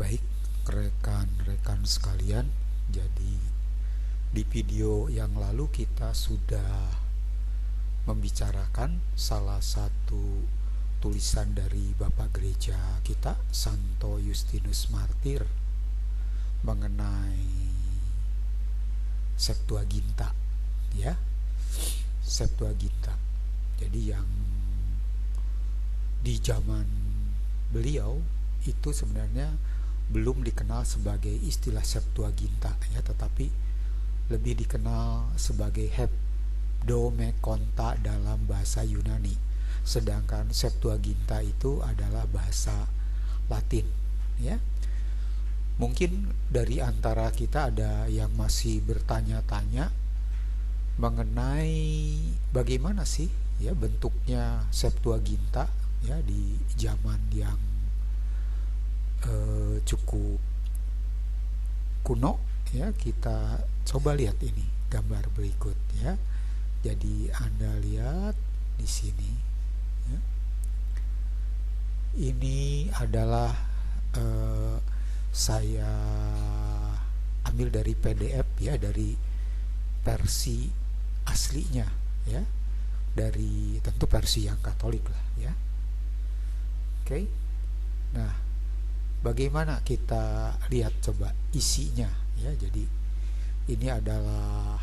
Baik, rekan-rekan sekalian, jadi di video yang lalu kita sudah membicarakan salah satu tulisan dari Bapak Gereja kita, Santo Justinus Martir, mengenai Septuaginta, ya. Septuaginta. Jadi yang di zaman beliau itu sebenarnya belum dikenal sebagai istilah Septuaginta, ya, tetapi lebih dikenal sebagai Hebdomekonta dalam bahasa Yunani. Sedangkan Septuaginta itu adalah bahasa Latin, ya. Mungkin dari antara kita ada yang masih bertanya-tanya mengenai bagaimana sih ya bentuknya Septuaginta ya di zaman yang cukup kuno, ya. Kita coba lihat ini gambar berikut, ya. Jadi Anda lihat di sini, ya. Ini adalah saya ambil dari PDF, ya, dari versi aslinya, ya, dari tentu versi yang Katolik lah, ya. Oke. Nah, bagaimana kita lihat coba isinya, ya. Jadi ini adalah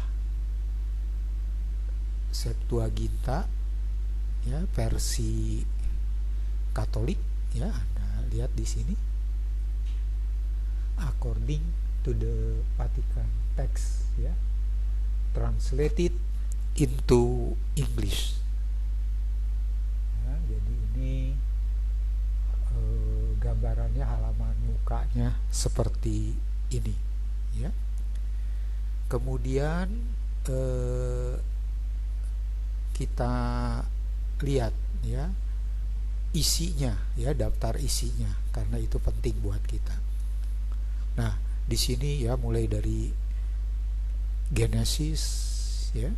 Septuaginta, ya, versi Katolik, ya. Anda lihat di sini, according to the Vatican text, ya, translated into English. Ya, jadi ini gambarannya, halaman mukanya seperti ini, ya. Kemudian kita lihat, ya, isinya, ya, daftar isinya, karena itu penting buat kita. Nah, di sini, ya, mulai dari Genesis, ya,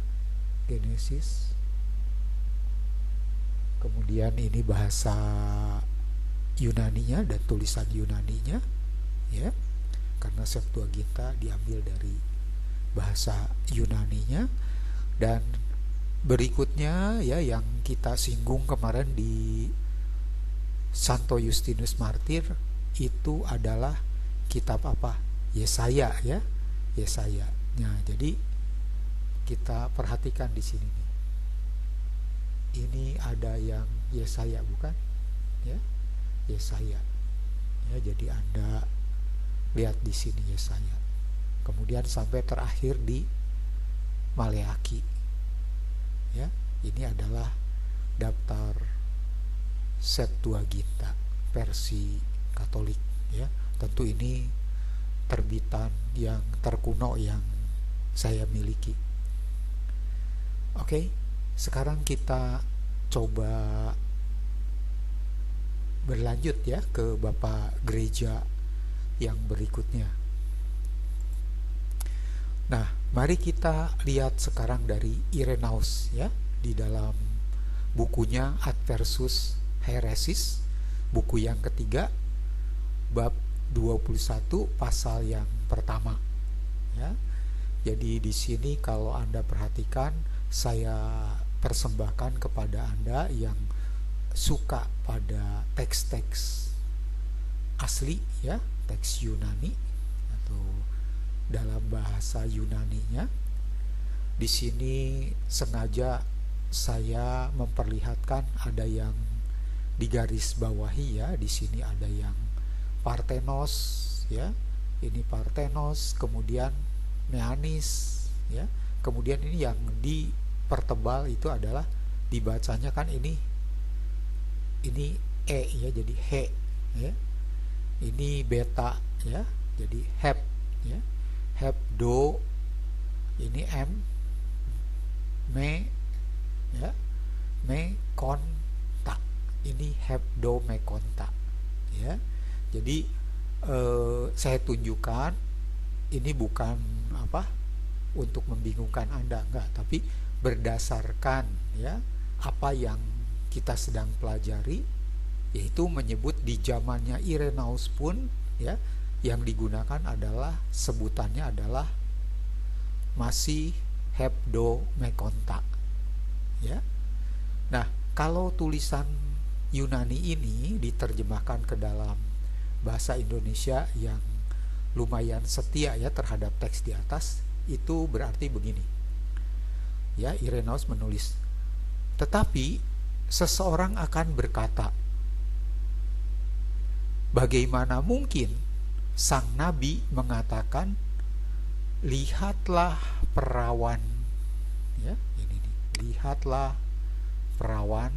Genesis. Kemudian ini bahasa Yunaninya dan tulisan Yunaninya, ya, karena Septuaginta diambil dari bahasa Yunaninya. Dan berikutnya, ya, yang kita singgung kemarin di Santo Justinus Martir itu adalah kitab apa? Yesaya, ya, Yesaya. Nah, jadi kita perhatikan di sini nih. Ini ada yang Yesaya, bukan? Ya, Yesaya. Ya, jadi Anda lihat di sini Yesaya. Kemudian sampai terakhir di Maleaki. Ya, ini adalah daftar Septuaginta versi Katolik, ya. Tentu ini terbitan yang terkuno yang saya miliki. Oke, sekarang kita coba berlanjut, ya, ke Bapak Gereja yang berikutnya. Nah, mari kita lihat sekarang dari Irenaeus, ya, di dalam bukunya Adversus Heresis, buku yang ketiga, bab 21 pasal yang pertama, ya. Jadi di sini kalau Anda perhatikan, saya persembahkan kepada Anda yang suka pada teks-teks asli, ya, teks Yunani atau dalam bahasa Yunaninya. Di sini sengaja saya memperlihatkan ada yang digaris bawahi, ya. Di sini ada yang Parthenos, ya. Ini Parthenos, kemudian Meanis, ya. Kemudian ini yang dipertebal itu adalah dibacanya kan ini e, ya, jadi he, ya. Ini beta, ya, jadi heb, ya. Hebdo, ini m, me, ya, me konta, ini hebdomekonta, ya. Jadi saya tunjukkan ini bukan apa untuk membingungkan Anda, enggak, tapi berdasarkan, ya, apa yang kita sedang pelajari, yaitu menyebut di zamannya Irenaeus pun ya, yang digunakan adalah sebutannya adalah masih Hebdomekonta, ya. Nah, kalau tulisan Yunani ini diterjemahkan ke dalam bahasa Indonesia yang lumayan setia ya terhadap teks di atas, itu berarti begini. Ya, Irenaeus menulis, tetapi seseorang akan berkata, bagaimana mungkin sang nabi mengatakan, lihatlah perawan, ya, ini nih, lihatlah perawan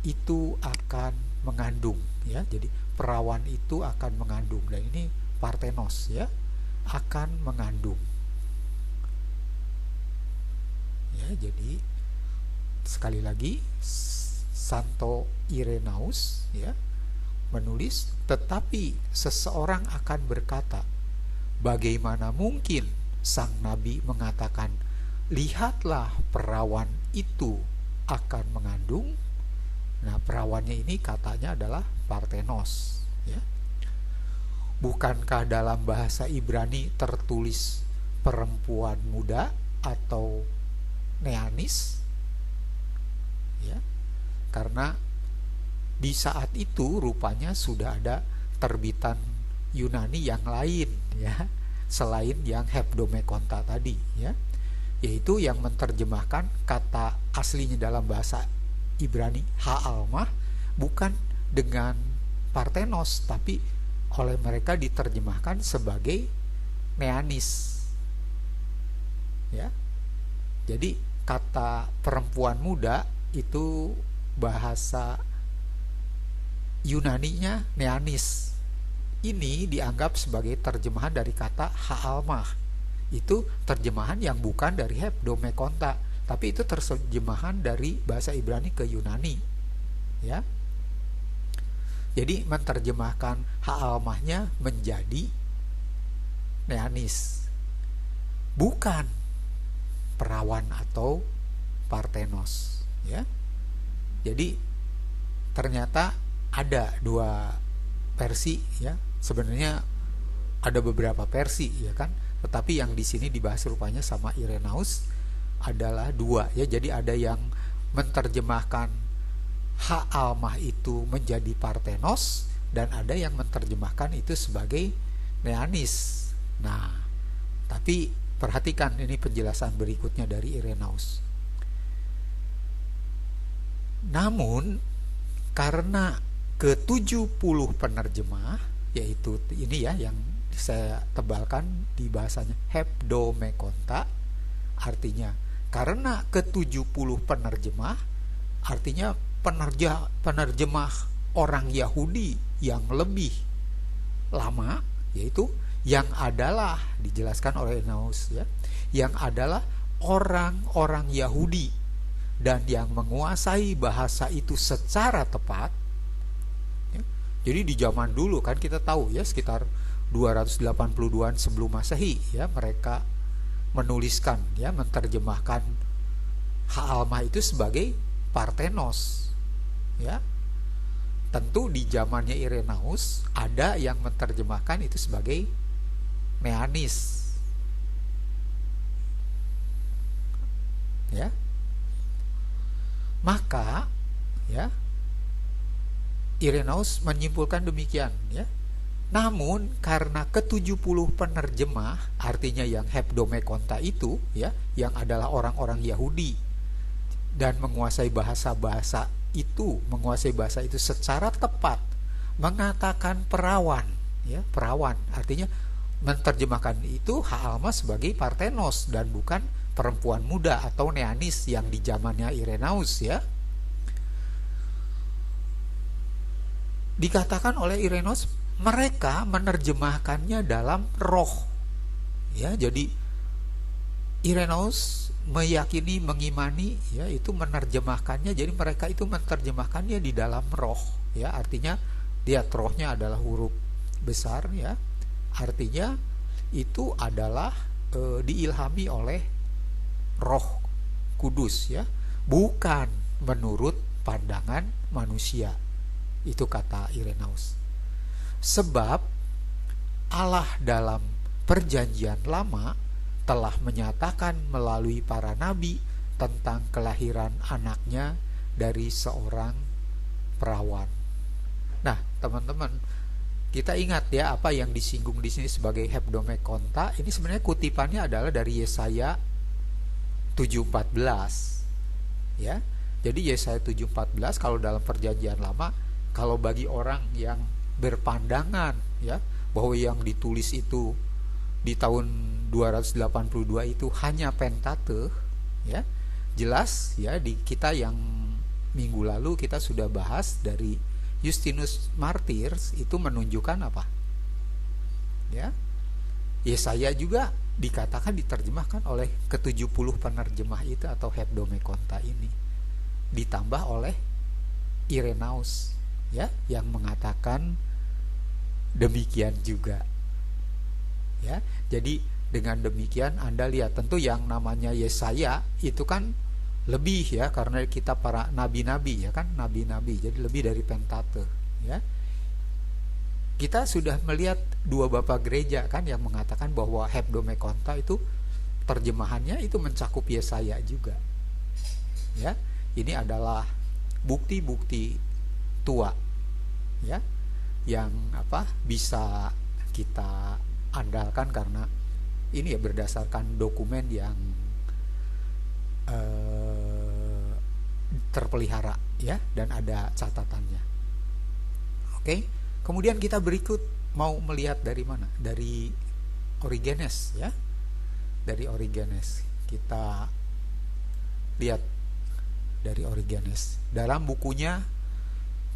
itu akan mengandung, ya. Jadi perawan itu akan mengandung, dan ini Parthenos, ya, akan mengandung. Ya, jadi sekali lagi Santo Irenaeus, ya, menulis, tetapi seseorang akan berkata, bagaimana mungkin sang nabi mengatakan, lihatlah perawan itu akan mengandung. Nah, perawannya ini katanya adalah Parthenos, ya. Bukankah dalam bahasa Ibrani tertulis perempuan muda atau neanis? Ya. Karena di saat itu rupanya sudah ada terbitan Yunani yang lain, ya, selain yang Hebdomekonta tadi, ya, yaitu yang menerjemahkan kata aslinya dalam bahasa Ibrani Ha'almah bukan dengan Parthenos, tapi oleh mereka diterjemahkan sebagai neanis, ya. Jadi kata perempuan muda itu bahasa Yunaninya neanis. Ini dianggap sebagai terjemahan dari kata Ha'almah. Itu terjemahan yang bukan dari Hebdomekonta, tapi itu terjemahan dari bahasa Ibrani ke Yunani, ya. Jadi menerjemahkan Ha'almahnya menjadi neanis, bukan perawan atau Parthenos, ya. Jadi ternyata ada dua versi, ya. Sebenarnya ada beberapa versi, ya kan, tetapi yang di sini dibahas rupanya sama Irenaeus adalah dua, ya. Jadi ada yang menerjemahkan Ha'almah itu menjadi Parthenos, dan ada yang menerjemahkan itu sebagai neanis. Nah, tapi perhatikan ini penjelasan berikutnya dari Irenaeus. Namun karena ke-70 penerjemah, yaitu ini ya yang saya tebalkan di bahasanya Hebdomekonta, artinya karena ke-70 penerjemah, artinya penerjemah orang Yahudi yang lebih lama, yaitu yang adalah dijelaskan oleh Irenaeus, ya, yang adalah orang-orang Yahudi dan yang menguasai bahasa itu secara tepat, ya. Jadi di zaman dulu kan kita tahu, ya, sekitar 282an sebelum Masehi, ya, mereka menuliskan, ya, menerjemahkan Ha'almah itu sebagai Parthenos, ya. Tentu di zamannya Irenaeus ada yang menerjemahkan itu sebagai neanis, ya. Maka, ya, Irenaeus menyimpulkan demikian, ya. Namun karena ke-70 penerjemah, artinya yang Hebdomekonta itu, ya, yang adalah orang-orang Yahudi dan menguasai bahasa itu secara tepat, mengatakan perawan, ya, perawan artinya menerjemahkan itu Ha'almah sebagai Parthenos dan bukan perempuan muda atau neanis yang di zamannya Irenaeus, ya. Dikatakan oleh Irenaeus mereka menerjemahkannya dalam roh, ya. Jadi Irenaeus meyakini, mengimani, ya, itu menerjemahkannya, jadi mereka itu menerjemahkannya di dalam roh, ya. Artinya dia rohnya adalah huruf besar, ya. Artinya itu adalah diilhami oleh Roh Kudus, ya, bukan menurut pandangan manusia. Itu kata Irenaeus. Sebab Allah dalam perjanjian lama telah menyatakan melalui para nabi tentang kelahiran anaknya dari seorang perawan. Nah, teman-teman, kita ingat ya apa yang disinggung di sini sebagai hebdomekonta. Ini sebenarnya kutipannya adalah dari Yesaya 7:14. Ya. Jadi Yesaya 7:14 kalau dalam perjanjian lama, kalau bagi orang yang berpandangan ya bahwa yang ditulis itu di tahun 282 itu hanya Pentateuch ya, jelas ya di kita yang minggu lalu kita sudah bahas dari Justinus Martyrs itu menunjukkan apa? Ya. Yesaya juga dikatakan diterjemahkan oleh ke-70 penerjemah itu atau hebdomekonta ini, ditambah oleh Irenaeus ya yang mengatakan demikian juga. Ya. Jadi dengan demikian Anda lihat tentu yang namanya Yesaya itu kan lebih ya, karena kita para nabi-nabi ya kan, nabi-nabi, jadi lebih dari Pentateuch ya. Kita sudah melihat dua bapak gereja kan yang mengatakan bahwa hebdomekonta itu terjemahannya itu mencakup Yesaya juga. Ya, ini adalah bukti-bukti tua ya yang apa bisa kita andalkan karena ini ya berdasarkan dokumen yang terpelihara ya dan ada catatannya. Oke, kemudian kita berikut mau melihat dari mana? Dari Origenes ya. Dari Origenes kita lihat dari Origenes dalam bukunya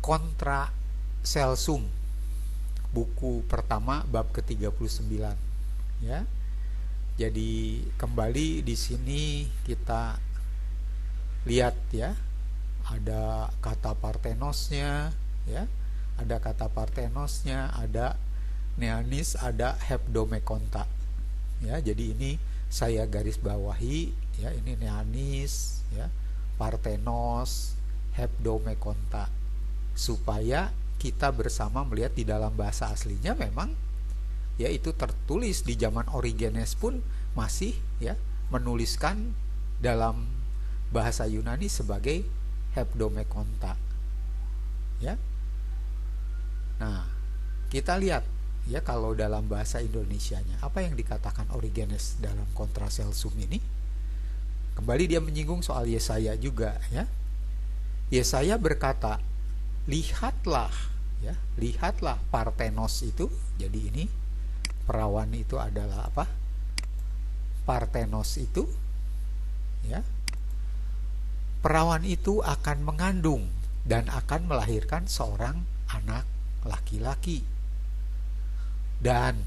Contra Celsum, buku pertama bab ke-39 ya. Jadi kembali di sini kita lihat ya, ada kata Parthenosnya ya, ada kata Parthenosnya, ada Neanis, ada hebdomekonta ya. Jadi ini saya garis bawahi ya, ini Neanis ya, Parthenos, hebdomekonta, supaya kita bersama melihat di dalam bahasa aslinya memang ya itu tertulis di zaman Origenes pun masih ya menuliskan dalam bahasa Yunani sebagai hebdomekonta ya. Nah, kita lihat ya kalau dalam bahasa Indonesianya apa yang dikatakan Origenes dalam Contra Celsum ini. Kembali dia menyinggung soal Yesaya juga ya. Yesaya berkata, lihatlah ya, lihatlah Parthenos itu. Jadi ini perawan itu adalah apa? Parthenos itu ya. Perawan itu akan mengandung dan akan melahirkan seorang anak laki-laki. Dan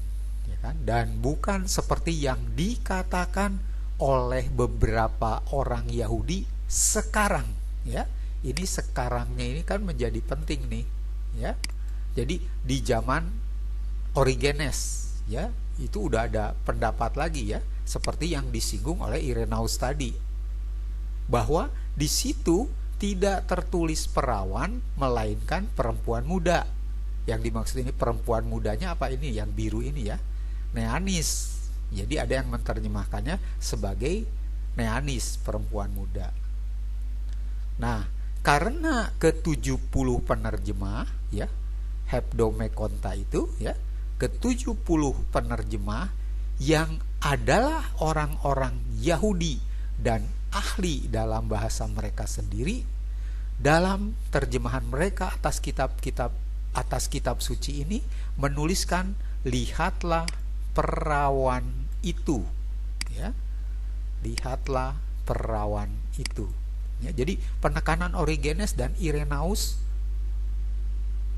ya kan, dan bukan seperti yang dikatakan oleh beberapa orang Yahudi sekarang ya. Ini sekarangnya ini kan menjadi penting nih ya. Jadi di zaman Origenes ya, itu udah ada pendapat lagi ya, seperti yang disinggung oleh Irenaeus tadi, bahwa di situ tidak tertulis perawan melainkan perempuan muda. Yang dimaksud ini perempuan mudanya apa ini? Yang biru ini ya, Neanis. Jadi ada yang menerjemahkannya sebagai Neanis, perempuan muda. Nah, karena ke-70 penerjemah ya, hebdomekonta itu ya, ke-70 penerjemah yang adalah orang-orang Yahudi dan ahli dalam bahasa mereka sendiri, dalam terjemahan mereka atas kitab suci ini menuliskan lihatlah perawan itu ya, lihatlah perawan itu ya. Jadi penekanan Origenes dan Irenaeus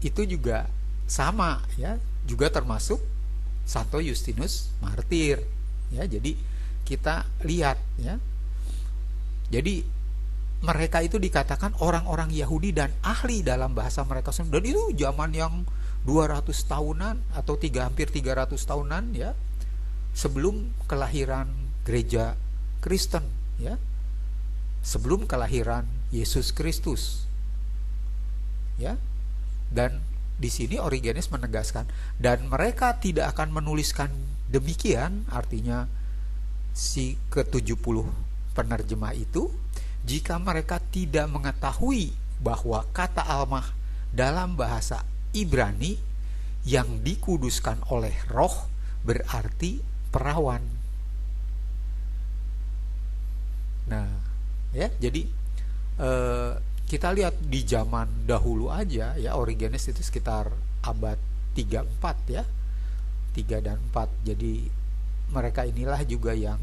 itu juga sama ya, juga termasuk Santo Justinus Martir ya. Jadi kita lihat ya, jadi mereka itu dikatakan orang-orang Yahudi dan ahli dalam bahasa mereka sendiri, dan itu zaman yang 200 tahunan atau hampir 300 tahunan ya sebelum kelahiran gereja Kristen ya, sebelum kelahiran Yesus Kristus ya. Dan di sini Origenes menegaskan, dan mereka tidak akan menuliskan demikian, artinya si ke-70 penerjemah itu, jika mereka tidak mengetahui bahwa kata almah dalam bahasa Ibrani yang dikuduskan oleh roh berarti perawan. Nah, ya, jadi kita lihat di zaman dahulu aja ya, Origenes itu sekitar abad 3-4 ya, 3 dan 4. Jadi mereka inilah juga yang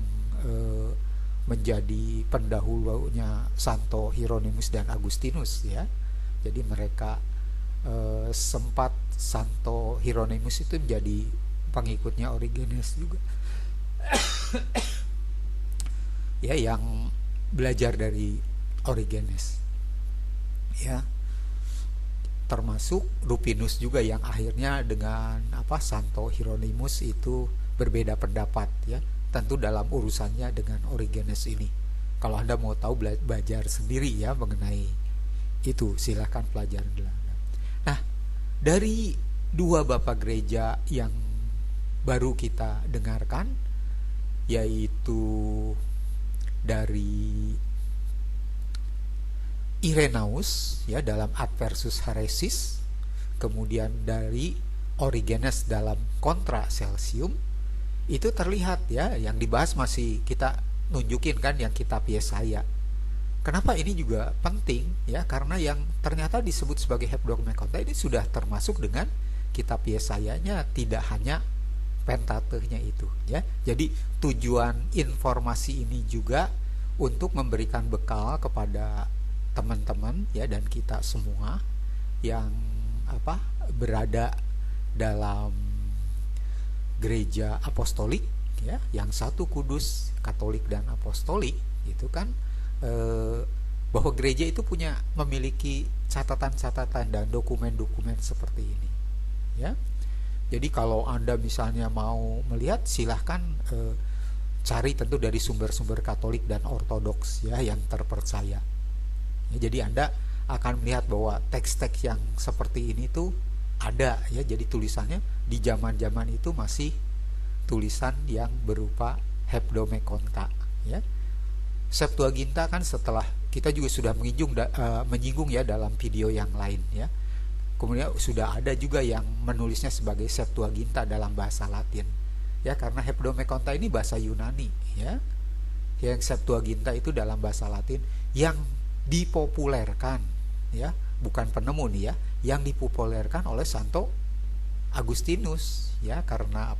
menjadi pendahulunya Santo Hieronymus dan Agustinus ya. Jadi mereka sempat Santo Hieronymus itu menjadi pengikutnya Origenes juga. Ya, yang belajar dari Origenes ya, termasuk Rupinus juga yang akhirnya dengan Santo Hieronymus itu berbeda pendapat ya, tentu dalam urusannya dengan Origenes ini. Kalau Anda mau tahu, belajar sendiri ya mengenai itu, silahkan pelajari. Nah, dari dua bapak gereja yang baru kita dengarkan, yaitu dari Irenaeus ya dalam Ad Versus Heresis, kemudian dari Origenes dalam Contra Celsium, itu terlihat ya, yang dibahas masih kita nunjukin kan yang kitab Yesaya. Kenapa ini juga penting ya, karena yang ternyata disebut sebagai Hebdomekota ini sudah termasuk dengan kitab Yesayanya, tidak hanya Pentateuchnya itu ya. Jadi tujuan informasi ini juga untuk memberikan bekal kepada teman-teman ya, dan kita semua yang berada dalam gereja apostolik ya, yang satu kudus, katolik dan apostolik itu kan, bahwa gereja itu memiliki catatan-catatan dan dokumen-dokumen seperti ini ya. Jadi kalau Anda misalnya mau melihat, silahkan cari tentu dari sumber-sumber Katolik dan Ortodoks ya yang terpercaya. Ya, jadi Anda akan melihat bahwa teks-teks yang seperti ini tuh ada ya. Jadi tulisannya di zaman-zaman itu masih tulisan yang berupa Hebdomekota ya. Septuaginta kan setelah kita juga sudah menyinggung ya dalam video yang lain ya. Kemudian sudah ada juga yang menulisnya sebagai Septuaginta dalam bahasa Latin ya, karena Hebdomekota ini bahasa Yunani ya. Yang Septuaginta itu dalam bahasa Latin yang dipopulerkan ya, bukan penemu nih ya, yang dipopulerkan oleh Santo Agustinus ya, karena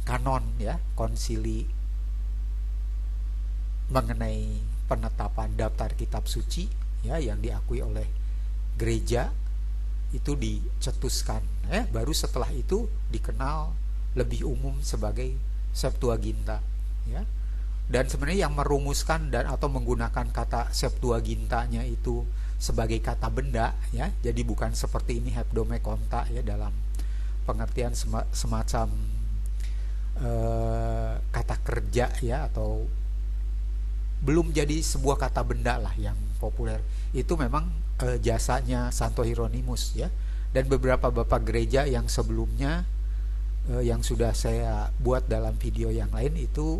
kanon ya, konsili mengenai penetapan daftar kitab suci ya yang diakui oleh gereja itu dicetuskan ya, baru setelah itu dikenal lebih umum sebagai Septuaginta ya. Dan sebenarnya yang merumuskan dan atau menggunakan kata Septuagintanya itu sebagai kata benda ya, jadi bukan seperti ini Hebdomekota ya dalam pengertian semacam kata kerja ya, atau belum jadi sebuah kata benda lah yang populer. Itu memang jasanya Santo Hieronymus ya, dan beberapa bapak gereja yang sebelumnya yang sudah saya buat dalam video yang lain itu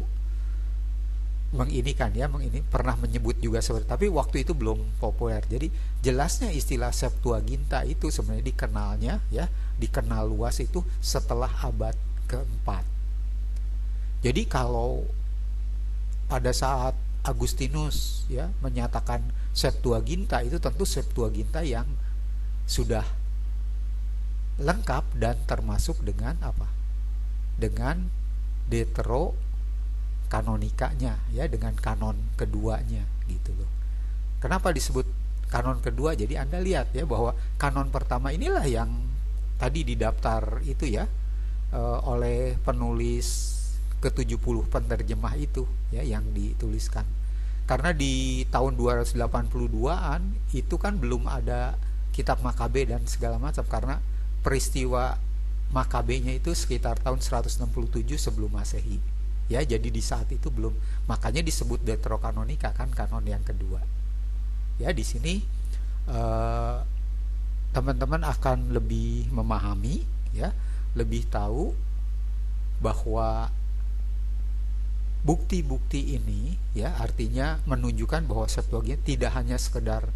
pernah menyebut juga seperti, tapi waktu itu belum populer. Jadi jelasnya istilah Septuaginta itu sebenarnya dikenal luas itu setelah abad keempat. Jadi kalau pada saat Agustinus ya menyatakan Septuaginta, itu tentu Septuaginta yang sudah lengkap dan termasuk dengan dengan Deuterokanonikanya ya, dengan kanon keduanya gitu loh. Kenapa disebut kanon kedua? Jadi Anda lihat ya bahwa kanon pertama inilah yang tadi didaftar itu ya oleh penulis ke-70 penerjemah itu ya yang dituliskan. Karena di tahun 282-an itu kan belum ada kitab Makabe dan segala macam, karena peristiwa Makabenya itu sekitar tahun 167 sebelum Masehi. Ya, jadi di saat itu belum, makanya disebut Deuterokanonika kan, kanon yang kedua. Ya, di sini teman-teman akan lebih memahami, ya, lebih tahu bahwa bukti-bukti ini, ya, artinya menunjukkan bahwa Septuagint tidak hanya sekedar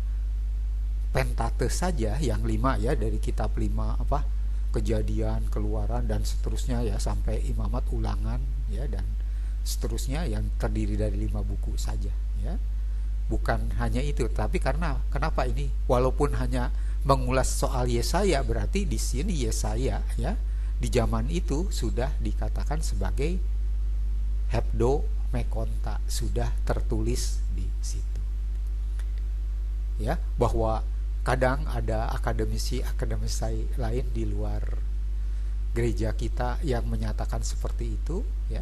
Pentateuch saja yang 5, ya, dari kitab 5 Kejadian, Keluaran dan seterusnya, ya, sampai Imamat, Ulangan, ya, dan seterusnya yang terdiri dari 5 buku saja, ya. Bukan hanya itu, tapi kenapa ini walaupun hanya mengulas soal Yesaya, berarti di sini Yesaya, ya, di zaman itu sudah dikatakan sebagai hebdomekonta, sudah tertulis di situ, ya, bahwa kadang ada akademisi lain di luar gereja kita yang menyatakan seperti itu, ya,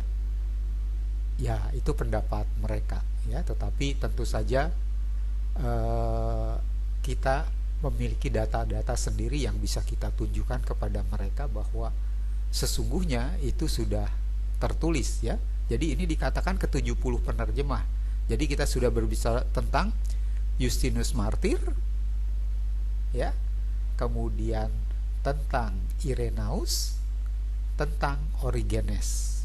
ya, itu pendapat mereka, ya, tetapi tentu saja kita memiliki data-data sendiri yang bisa kita tunjukkan kepada mereka bahwa sesungguhnya itu sudah tertulis, ya. Jadi ini dikatakan ke-70 penerjemah. Jadi kita sudah berbicara tentang Justinus Martir, ya, kemudian tentang Irenaeus, tentang Origenes,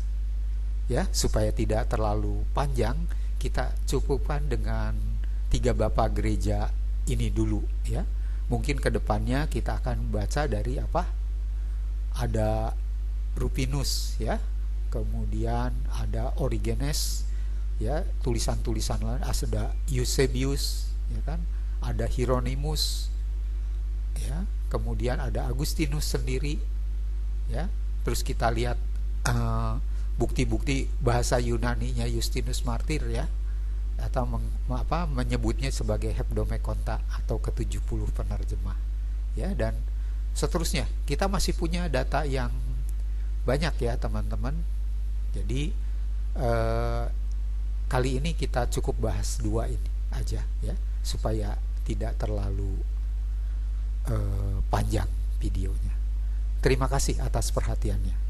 ya. Supaya tidak terlalu panjang, kita cukupkan dengan 3 bapak gereja ini dulu, ya. Mungkin kedepannya kita akan baca dari ada Rupinus, ya, kemudian ada Origenes, ya, tulisan-tulisan lain, ada Eusebius, ya kan, ada Hieronymus, ya, kemudian ada Agustinus sendiri, ya. Terus kita lihat bukti-bukti bahasa Yunani-nya Justinus Martir, ya, atau menyebutnya sebagai hebdomekonta atau ke-70 penerjemah, ya, dan seterusnya. Kita masih punya data yang banyak, ya, teman-teman. Jadi kali ini kita cukup bahas 2 ini aja, ya, supaya tidak terlalu panjang videonya. Terima kasih atas perhatiannya.